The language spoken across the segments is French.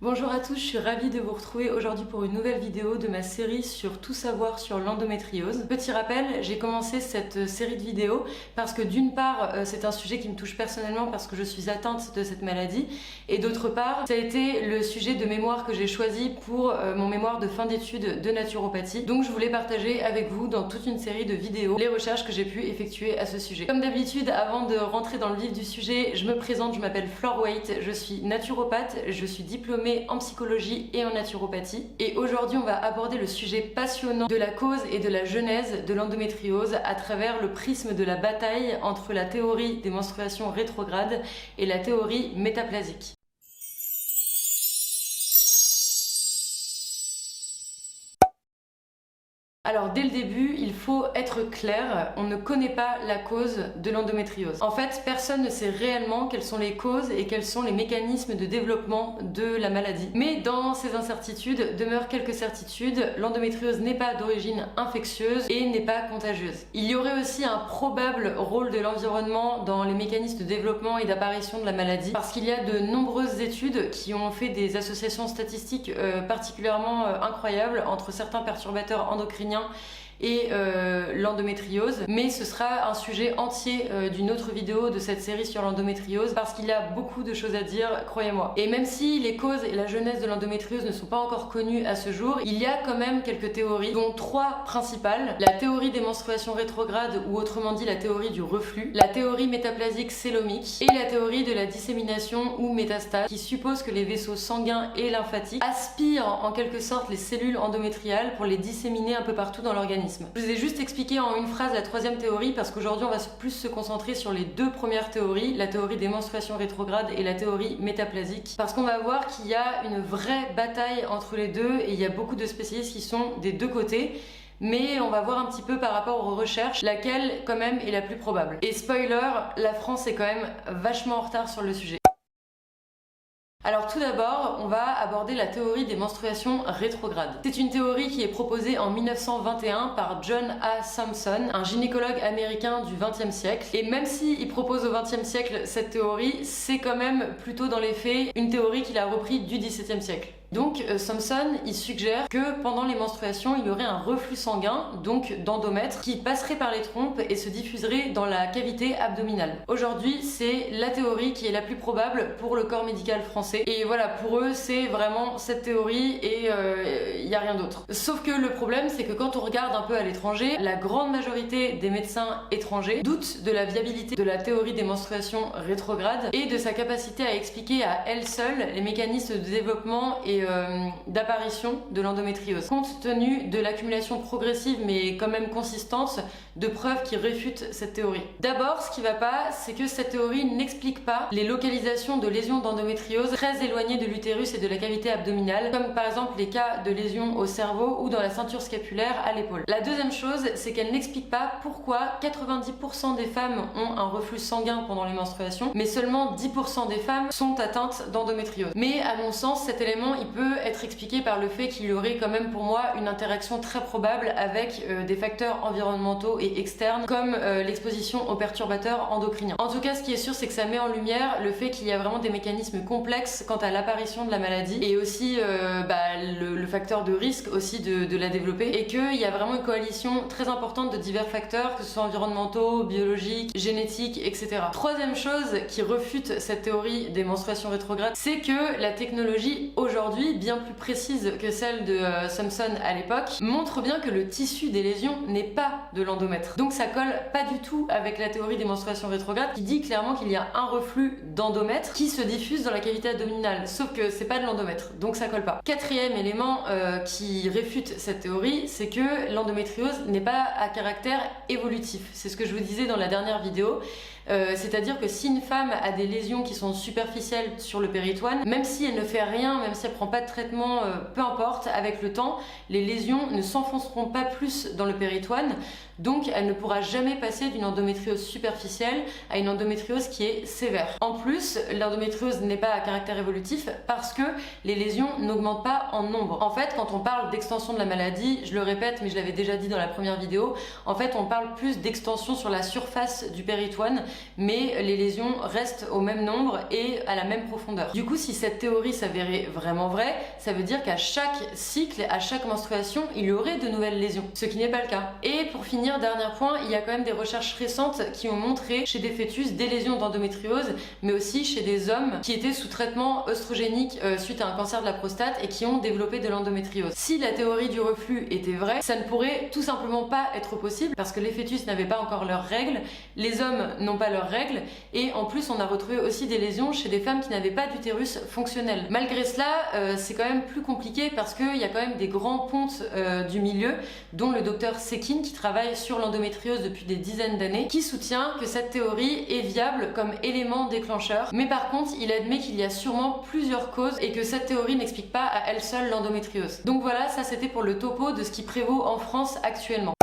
Bonjour à tous, je suis ravie de vous retrouver aujourd'hui pour une nouvelle vidéo de ma série sur tout savoir sur l'endométriose. Petit rappel, j'ai commencé cette série de vidéos parce que d'une part, c'est un sujet qui me touche personnellement parce que je suis atteinte de cette maladie et d'autre part, ça a été le sujet de mémoire que j'ai choisi pour mon mémoire de fin d'études de naturopathie. Donc je voulais partager avec vous dans toute une série de vidéos les recherches que j'ai pu effectuer à ce sujet. Comme d'habitude, avant de rentrer dans le vif du sujet, je me présente, je m'appelle Flore Waite, je suis naturopathe, je suis diplômée en psychologie et en naturopathie. Et aujourd'hui, on va aborder le sujet passionnant de la cause et de la genèse de l'endométriose à travers le prisme de la bataille entre la théorie des menstruations rétrogrades et la théorie métaplasique. Alors dès le début, il faut être clair, on ne connaît pas la cause de l'endométriose. En fait, personne ne sait réellement quelles sont les causes et quels sont les mécanismes de développement de la maladie. Mais dans ces incertitudes demeurent quelques certitudes. L'endométriose n'est pas d'origine infectieuse et n'est pas contagieuse. Il y aurait aussi un probable rôle de l'environnement dans les mécanismes de développement et d'apparition de la maladie, parce qu'il y a de nombreuses études qui ont fait des associations statistiques particulièrement incroyables entre certains perturbateurs endocriniens et l'endométriose, mais ce sera un sujet entier d'une autre vidéo de cette série sur l'endométriose parce qu'il y a beaucoup de choses à dire, croyez-moi. Et même si les causes et la genèse de l'endométriose ne sont pas encore connues à ce jour, il y a quand même quelques théories, dont trois principales: la théorie des menstruations rétrogrades, ou autrement dit la théorie du reflux, la théorie métaplasique célomique et la théorie de la dissémination ou métastase, qui suppose que les vaisseaux sanguins et lymphatiques aspirent en quelque sorte les cellules endométriales pour les disséminer un peu partout dans l'organisme. Je vous ai juste expliqué en une phrase la troisième théorie parce qu'aujourd'hui on va plus se concentrer sur les deux premières théories, la théorie des menstruations rétrogrades et la théorie métaplasique, parce qu'on va voir qu'il y a une vraie bataille entre les deux et il y a beaucoup de spécialistes qui sont des deux côtés. Mais on va voir un petit peu par rapport aux recherches laquelle quand même est la plus probable. Et spoiler, la France est quand même vachement en retard sur le sujet. Alors tout d'abord, on va aborder la théorie des menstruations rétrogrades. C'est une théorie qui est proposée en 1921 par John A. Thompson, un gynécologue américain du XXe siècle. Et même s'il propose au XXe siècle cette théorie, c'est quand même plutôt dans les faits une théorie qu'il a repris du XVIIe siècle. Donc Thompson, il suggère que pendant les menstruations, il y aurait un reflux sanguin, donc d'endomètre, qui passerait par les trompes et se diffuserait dans la cavité abdominale. Aujourd'hui, c'est la théorie qui est la plus probable pour le corps médical français. Et voilà, pour eux, c'est vraiment cette théorie et il n'y a rien d'autre. Sauf que le problème, c'est que quand on regarde un peu à l'étranger, la grande majorité des médecins étrangers doutent de la viabilité de la théorie des menstruations rétrogrades et de sa capacité à expliquer à elle seule les mécanismes de développement et d'apparition de l'endométriose, compte tenu de l'accumulation progressive mais quand même consistante de preuves qui réfutent cette théorie. D'abord, ce qui va pas, c'est que cette théorie n'explique pas les localisations de lésions d'endométriose très éloignées de l'utérus et de la cavité abdominale, comme par exemple les cas de lésions au cerveau ou dans la ceinture scapulaire à l'épaule. La deuxième chose, c'est qu'elle n'explique pas pourquoi 90% des femmes ont un reflux sanguin pendant les menstruations, mais seulement 10% des femmes sont atteintes d'endométriose. Mais à mon sens, cet élément, il peut être expliqué par le fait qu'il y aurait quand même pour moi une interaction très probable avec des facteurs environnementaux et externes comme l'exposition aux perturbateurs endocriniens. En tout cas, ce qui est sûr, c'est que ça met en lumière le fait qu'il y a vraiment des mécanismes complexes quant à l'apparition de la maladie et aussi le facteur de risque aussi de la développer, et qu'il y a vraiment une coalition très importante de divers facteurs, que ce soit environnementaux, biologiques, génétiques, etc. Troisième chose qui refute cette théorie des menstruations rétrogrades, c'est que la technologie aujourd'hui, bien plus précise que celle de Thompson à l'époque, montre bien que le tissu des lésions n'est pas de l'endomètre. Donc ça colle pas du tout avec la théorie des menstruations rétrogrades qui dit clairement qu'il y a un reflux d'endomètre qui se diffuse dans la cavité abdominale, sauf que c'est pas de l'endomètre, donc ça colle pas. Quatrième élément qui réfute cette théorie, c'est que l'endométriose n'est pas à caractère évolutif. C'est ce que je vous disais dans la dernière vidéo. C'est-à-dire que si une femme a des lésions qui sont superficielles sur le péritoine, même si elle ne fait rien, même si elle prend pas de traitement, peu importe, avec le temps, les lésions ne s'enfonceront pas plus dans le péritoine, donc elle ne pourra jamais passer d'une endométriose superficielle à une endométriose qui est sévère. En plus, l'endométriose n'est pas à caractère évolutif parce que les lésions n'augmentent pas en nombre. En fait, quand on parle d'extension de la maladie, je le répète, mais je l'avais déjà dit dans la première vidéo, en fait on parle plus d'extension sur la surface du péritoine mais les lésions restent au même nombre et à la même profondeur. Du coup, si cette théorie s'avérait vraiment vraie, ça veut dire qu'à chaque cycle, à chaque menstruation, il y aurait de nouvelles lésions, ce qui n'est pas le cas. Et pour finir, dernier point, il y a quand même des recherches récentes qui ont montré chez des fœtus des lésions d'endométriose, mais aussi chez des hommes qui étaient sous traitement œstrogénique suite à un cancer de la prostate et qui ont développé de l'endométriose. Si la théorie du reflux était vraie, ça ne pourrait tout simplement pas être possible parce que les fœtus n'avaient pas encore leurs règles, les hommes n'ont pas leurs règles et en plus on a retrouvé aussi des lésions chez des femmes qui n'avaient pas d'utérus fonctionnel. Malgré cela, c'est quand même plus compliqué parce qu'il y a quand même des grands pontes du milieu, dont le docteur Sekin qui travaille sur l'endométriose depuis des dizaines d'années, qui soutient que cette théorie est viable comme élément déclencheur, mais par contre il admet qu'il y a sûrement plusieurs causes et que cette théorie n'explique pas à elle seule l'endométriose. Donc voilà, ça c'était pour le topo de ce qui prévaut en France actuellement.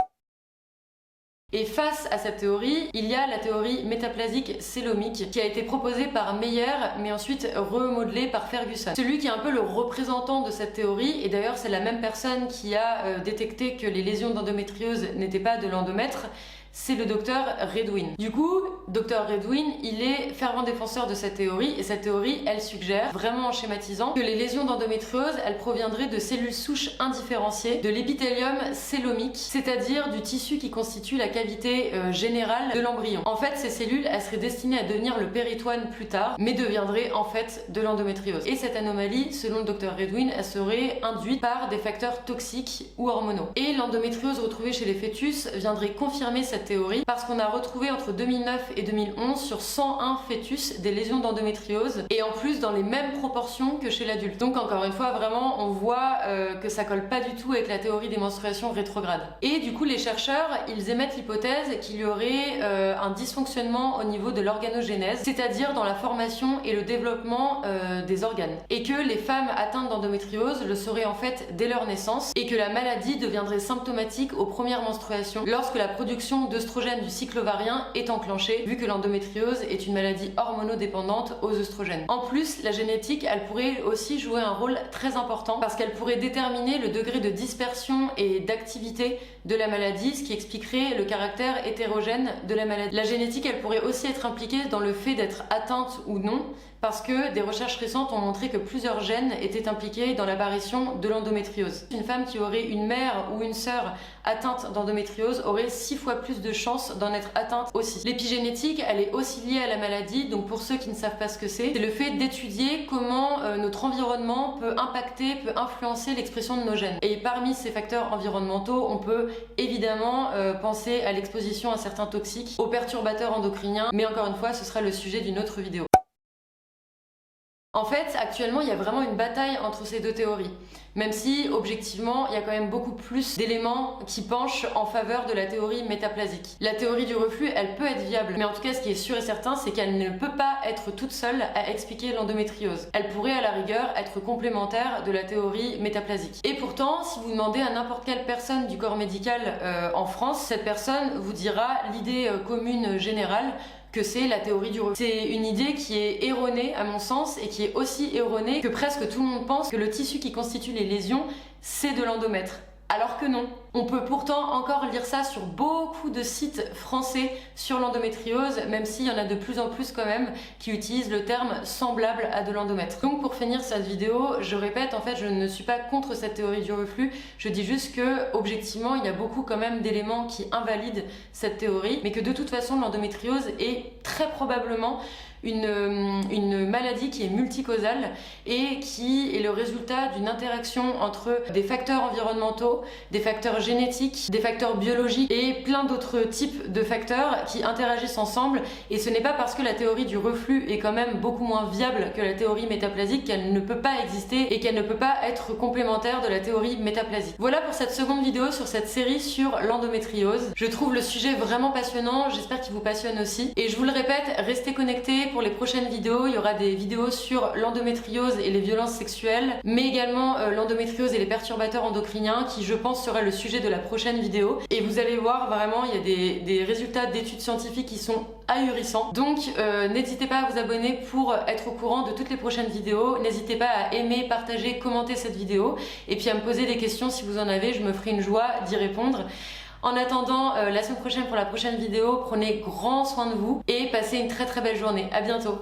Et face à cette théorie, il y a la théorie métaplasique célomique qui a été proposée par Meyer mais ensuite remodelée par Ferguson. Celui qui est un peu le représentant de cette théorie, et d'ailleurs c'est la même personne qui a détecté que les lésions d'endométriose n'étaient pas de l'endomètre, c'est le docteur Redwin. Du coup, docteur Redwin, il est fervent défenseur de cette théorie, et cette théorie, elle suggère, vraiment en schématisant, que les lésions d'endométriose, elles proviendraient de cellules souches indifférenciées, de l'épithélium célomique, c'est-à-dire du tissu qui constitue la cavité générale de l'embryon. En fait, ces cellules, elles seraient destinées à devenir le péritoine plus tard, mais deviendraient en fait de l'endométriose. Et cette anomalie, selon le docteur Redwin, elle serait induite par des facteurs toxiques ou hormonaux. Et l'endométriose retrouvée chez les fœtus viendrait confirmer cette théorie parce qu'on a retrouvé entre 2009 et 2011 sur 101 fœtus des lésions d'endométriose et en plus dans les mêmes proportions que chez l'adulte. Donc encore une fois, vraiment on voit que ça colle pas du tout avec la théorie des menstruations rétrogrades. Et du coup les chercheurs, ils émettent l'hypothèse qu'il y aurait un dysfonctionnement au niveau de l'organogénèse, c'est-à-dire dans la formation et le développement des organes. Et que les femmes atteintes d'endométriose le seraient en fait dès leur naissance et que la maladie deviendrait symptomatique aux premières menstruations lorsque la production d'œstrogènes du cycle ovarien est enclenchée, vu que l'endométriose est une maladie hormonodépendante aux œstrogènes. En plus, la génétique, elle pourrait aussi jouer un rôle très important parce qu'elle pourrait déterminer le degré de dispersion et d'activité de la maladie, ce qui expliquerait le caractère hétérogène de la maladie. La génétique, elle pourrait aussi être impliquée dans le fait d'être atteinte ou non, parce que des recherches récentes ont montré que plusieurs gènes étaient impliqués dans l'apparition de l'endométriose. Une femme qui aurait une mère ou une sœur atteinte d'endométriose aurait 6 fois plus de chances d'en être atteinte aussi. L'épigénétique, elle est aussi liée à la maladie, donc pour ceux qui ne savent pas ce que c'est le fait d'étudier comment notre environnement peut impacter, peut influencer l'expression de nos gènes. Et parmi ces facteurs environnementaux, on peut évidemment penser à l'exposition à certains toxiques, aux perturbateurs endocriniens, mais encore une fois, ce sera le sujet d'une autre vidéo. En fait, actuellement, il y a vraiment une bataille entre ces deux théories. Même si, objectivement, il y a quand même beaucoup plus d'éléments qui penchent en faveur de la théorie métaplasique. La théorie du reflux, elle peut être viable. Mais en tout cas, ce qui est sûr et certain, c'est qu'elle ne peut pas être toute seule à expliquer l'endométriose. Elle pourrait, à la rigueur, être complémentaire de la théorie métaplasique. Et pourtant, si vous demandez à n'importe quelle personne du corps médical en France, cette personne vous dira l'idée commune générale que c'est la théorie du reflux. C'est une idée qui est erronée à mon sens et qui est aussi erronée que presque tout le monde pense que le tissu qui constitue les lésions, c'est de l'endomètre. Alors que non. On peut pourtant encore lire ça sur beaucoup de sites français sur l'endométriose, même s'il y en a de plus en plus quand même qui utilisent le terme semblable à de l'endomètre. Donc pour finir cette vidéo, je répète, en fait je ne suis pas contre cette théorie du reflux, je dis juste que objectivement il y a beaucoup quand même d'éléments qui invalident cette théorie, mais que de toute façon l'endométriose est très probablement une maladie qui est multicausale et qui est le résultat d'une interaction entre des facteurs environnementaux, des facteurs génétiques, des facteurs biologiques et plein d'autres types de facteurs qui interagissent ensemble. Et ce n'est pas parce que la théorie du reflux est quand même beaucoup moins viable que la théorie métaplasique qu'elle ne peut pas exister et qu'elle ne peut pas être complémentaire de la théorie métaplasique. Voilà pour cette seconde vidéo sur cette série sur l'endométriose. Je trouve le sujet vraiment passionnant, j'espère qu'il vous passionne aussi. Et je vous le répète, restez connectés pour les prochaines vidéos. Il y aura des vidéos sur l'endométriose et les violences sexuelles, mais également l'endométriose et les perturbateurs endocriniens qui je pense sera le sujet de la prochaine vidéo. Et vous allez voir vraiment il y a des résultats d'études scientifiques qui sont ahurissants. Donc n'hésitez pas à vous abonner pour être au courant de toutes les prochaines vidéos. N'hésitez pas à aimer, partager, commenter cette vidéo et puis à me poser des questions si vous en avez, je me ferai une joie d'y répondre. En attendant la semaine prochaine pour la prochaine vidéo, prenez grand soin de vous et passez une très très belle journée. À bientôt.